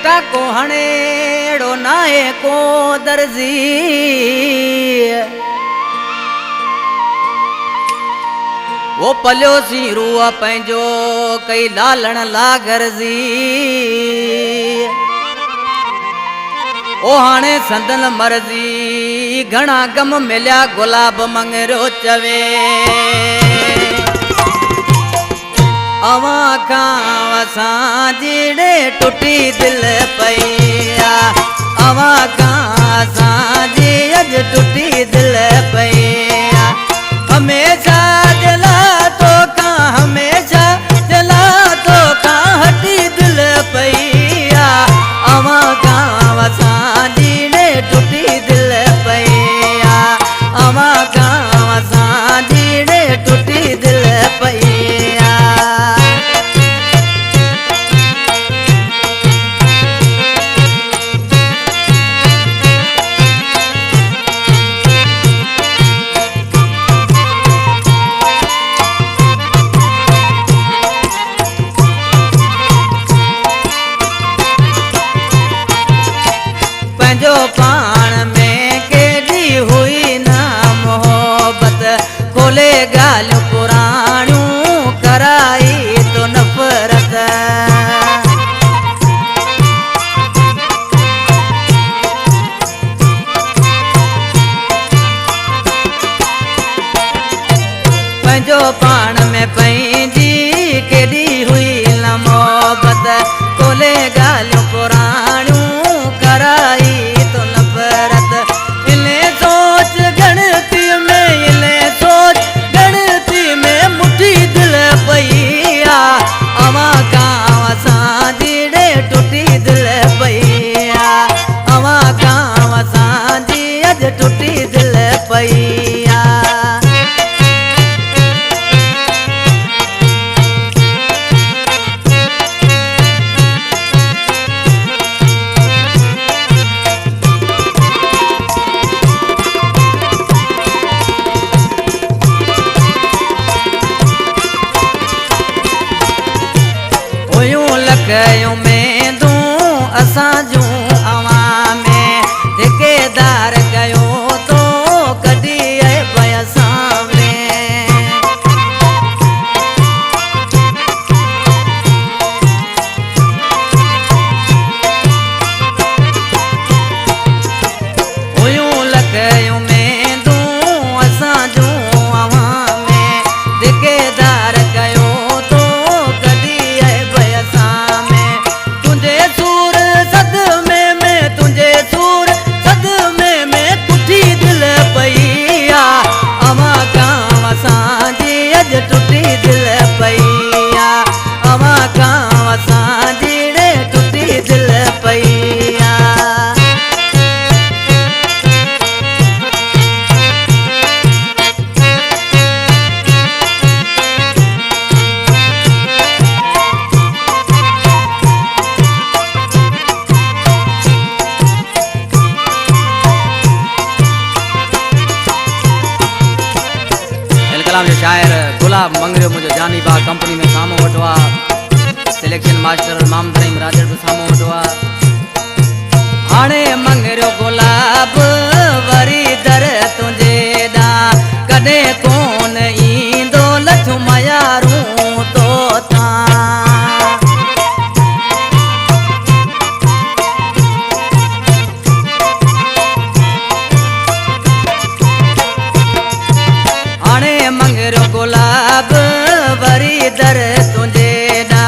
टाको हणेड़ो नाहे को दर्जी वो पलियो सी रूह पंहिंजो कई लालण ला गरजी ओ हाणे संदन मर्जी घणा गम मिलिया गुलाब मंगरो चवे अवा खां असां जीड़े टुटी दिल पईया अवा खां असां जी अॼु टुटी दिल पईया हमेशा दिला तो खां हमेशा दिला तो खां हटी दिल पईया अवा खां असां जीड़े टुटी दिल पईया अवा खां असां जीड़े टुटी दिल पईया पाण में केड़ी हुई ना मोहब्बत खोले गालियूं पुराणियूं कराई तो नफ़रत पंहिंजो पाण में पंहिंजी केड़ी हुई ना मोहब्बत खोले गालियूं पुराणियूं कराई टुटी दिल पईया हुयूं लॻियूं मेंदूं असां जूं अवां में ठेकेदार कयो तो कॾी पया सामने हुयूं लॻियूं मेंदूं असां जूं अवां में ठेकेदार कयो तो कॾी पया सामने तुंहिंजे सूर सदमे में तुंहिंजे सूर सदमे में टुटी दिल पईया अवा खां असां जी अॼु टुटी दिल पईया अवा खां असां जीड़े टुटी दिल पईया जो शायर गुलाब मंगरियो मुझे जानी बा कंपनी में सामो वठवा सिलेक्शन मास्टर मोहम्मद रहीम राजड़ भी सामो वठवा हाणे मंगरियो गुलाब वरी दर तुंहिंजे दा कॾहिं कोन ईंदो लथूं मयारूं तो था गुलाब वरी दर तुंहिंजे दा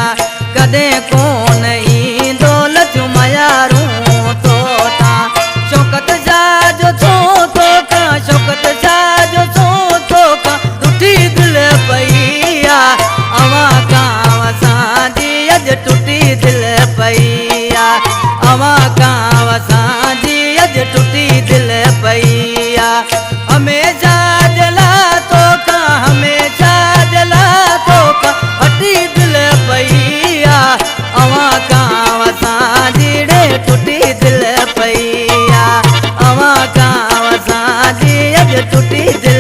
कॾहिं कोन ईंदो लथूं मयारूं तो था शौकत जा जो थो तो का शौकत जा जो थो तो का टुटी दिल पईया अवा खां असां जी अॼु टुटी दिल पईया अवा खां असां जी अॼु टुटी दिल पईया हमेशा दिला तो का हमेशा दिला तो का हटी दिल पईया अवा खां असां जीड़े टुटी दिल पईया अवा खां असां जी अॼु टुटी दिल